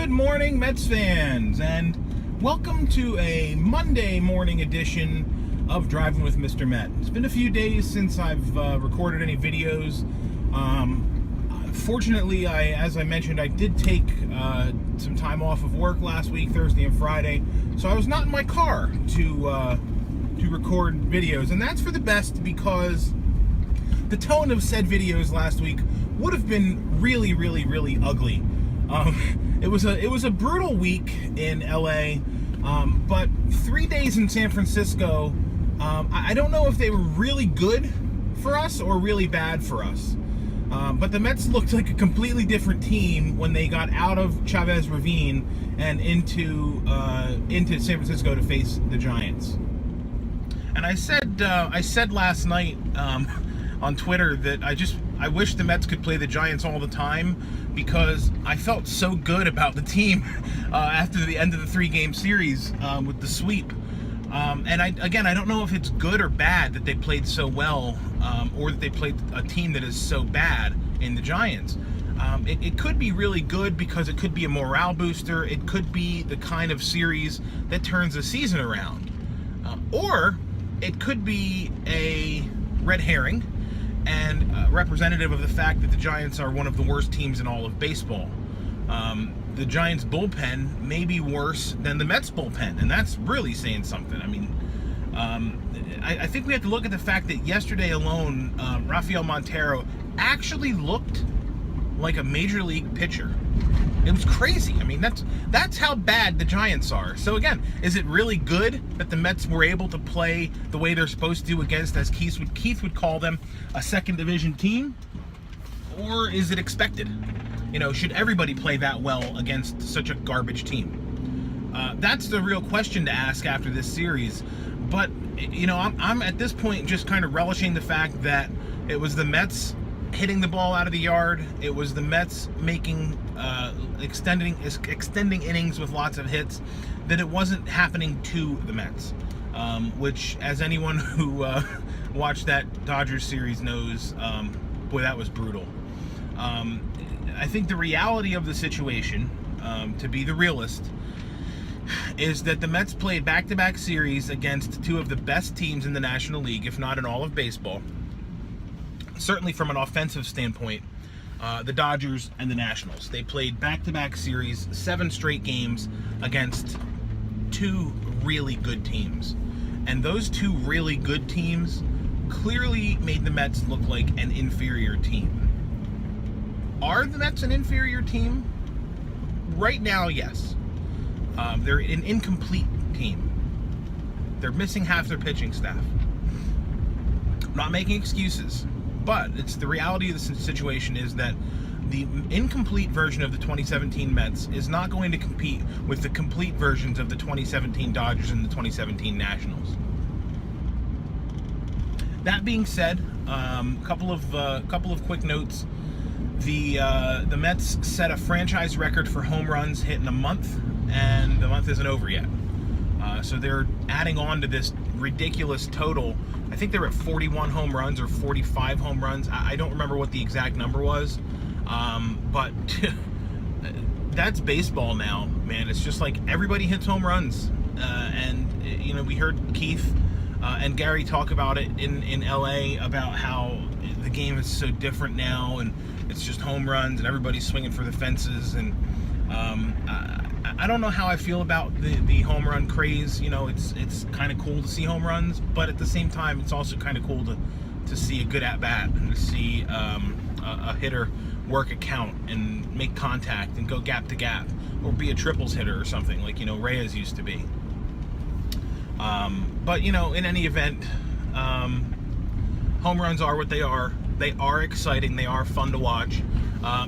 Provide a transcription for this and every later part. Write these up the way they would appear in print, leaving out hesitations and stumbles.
Good morning, Mets fans, and welcome to a Monday morning edition of Driving with Mr. Met. It's been a few days since I've recorded any videos. Fortunately, as I mentioned, I did take some time off of work last week, Thursday and Friday, so I was not in my car to record videos, and that's for the best because the tone of said videos last week would have been really, really, really ugly. It was a brutal week in LA, but 3 days in San Francisco, I don't know if they were really good for us or really bad for us. But the Mets looked like a completely different team when they got out of Chavez Ravine and into San Francisco to face the Giants. And I said last night on Twitter that I wish the Mets could play the Giants all the time because I felt so good about the team after the end of the 3-game series with the sweep. And I don't know if it's good or bad that they played so well or that they played a team that is so bad in the Giants. It could be really good because it could be a morale booster. It could be the kind of series that turns the season around. Or it could be a red herring and representative of the fact that the Giants are one of the worst teams in all of baseball. The Giants bullpen may be worse than the Mets bullpen, and that's really saying something. I mean, I think we have to look at the fact that yesterday alone, Rafael Montero actually looked like a major league pitcher. It was crazy. I mean, that's how bad the Giants are. So again, is it really good that the Mets were able to play the way they're supposed to against, as Keith would call them, a second division team? Or is it expected? You know, should everybody play that well against such a garbage team? That's the real question to ask after this series. But, you know, I'm at this point just kind of relishing the fact that it was the Mets hitting the ball out of the yard. It was the Mets making extending innings with lots of hits, that it wasn't happening to the Mets, which, as anyone who watched that Dodgers series knows, boy, that was brutal. I think the reality of the situation, to be the realist, is that the Mets played back-to-back series against two of the best teams in the National League, if not in all of baseball. Certainly from an offensive standpoint, the Dodgers and the Nationals. They played back-to-back series, 7 straight games against two really good teams. And those two really good teams clearly made the Mets look like an inferior team. Are the Mets an inferior team? Right now, yes. They're an incomplete team. They're missing half their pitching staff. I'm not making excuses, but it's the reality of the situation is that the incomplete version of the 2017 Mets is not going to compete with the complete versions of the 2017 Dodgers and the 2017 Nationals. That being said, couple of quick notes. The Mets set a franchise record for home runs hit in a month, and the month isn't over yet. So they're adding on to this ridiculous total. I think they're at 41 home runs or 45 home runs. I don't remember what the exact number was, but that's baseball now, man. It's just like everybody hits home runs, and you know, we heard Keith and Gary talk about it in LA about how the game is so different now, and it's just home runs and everybody's swinging for the fences. And I don't know how I feel about the home run craze. You know, it's kind of cool to see home runs, but at the same time, it's also kind of cool to see a good at bat and to see a hitter work a count and make contact and go gap to gap, or be a triples hitter or something like, you know, Reyes used to be. But you know, in any event, home runs are what they are. They are exciting. They are fun to watch.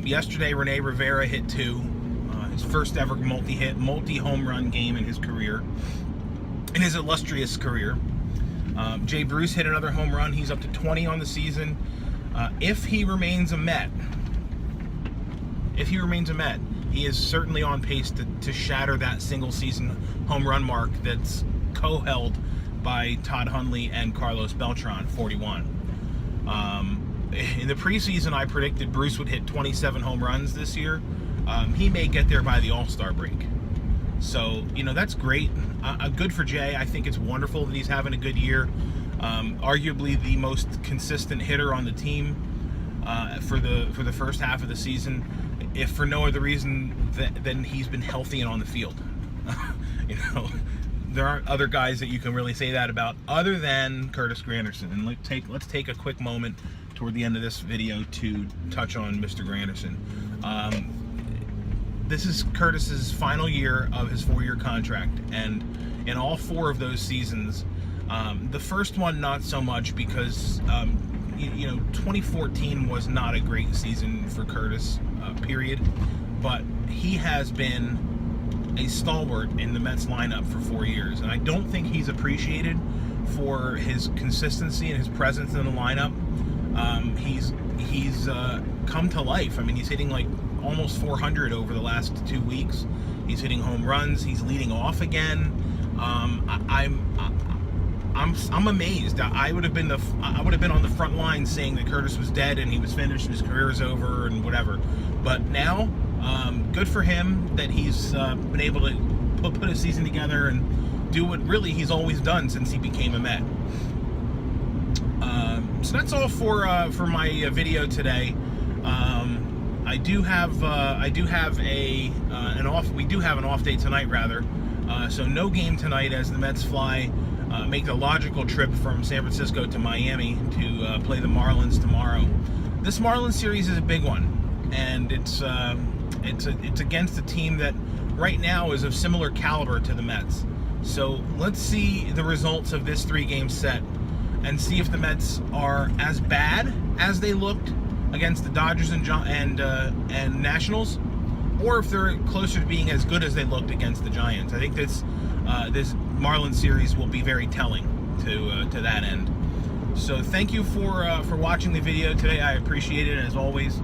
Yesterday, Rene Rivera hit 2. His first ever multi-home run game in his career, in his illustrious career. Jay Bruce hit another home run. He's up to 20 on the season. If he remains a Met, he is certainly on pace to shatter that single-season home run mark that's co-held by Todd Hundley and Carlos Beltran, 41. In the preseason, I predicted Bruce would hit 27 home runs this year. he may get there by the All-Star break. So, that's great. Good for Jay. I think it's wonderful that he's having a good year. Arguably the most consistent hitter on the team for the first half of the season, if for no other reason than he's been healthy and on the field. There aren't other guys that you can really say that about other than Curtis Granderson. And let's take a quick moment toward the end of this video to touch on Mr. Granderson. This is Curtis's final year of his 4-year contract, and in all 4 of those seasons, the first one not so much because 2014 was not a great season for Curtis, period, but he has been a stalwart in the Mets lineup for 4 years, and I don't think he's appreciated for his consistency and his presence in the lineup. He's come to life. I mean, he's hitting like almost 400 over the last 2 weeks. He's hitting home runs. He's leading off again. I'm amazed. I would have been on the front line saying that Curtis was dead and he was finished and his career is over and whatever. But now, good for him that he's been able to put a season together and do what really he's always done since he became a Met. So that's all for my video today. We do have an off day tonight, rather. So no game tonight as the Mets make the logical trip from San Francisco to Miami to play the Marlins tomorrow. This Marlins series is a big one, and it's against a team that right now is of similar caliber to the Mets. So let's see the results of this 3-game set and see if the Mets are as bad as they looked against the Dodgers and Nationals, or if they're closer to being as good as they looked against the Giants. I think this Marlins series will be very telling to that end. So thank you for watching the video today. I appreciate it, as always.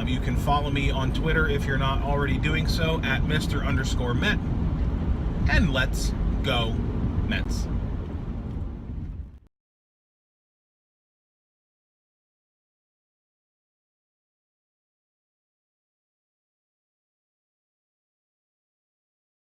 You can follow me on Twitter if you're not already doing so at Mr._Met. And let's go Mets.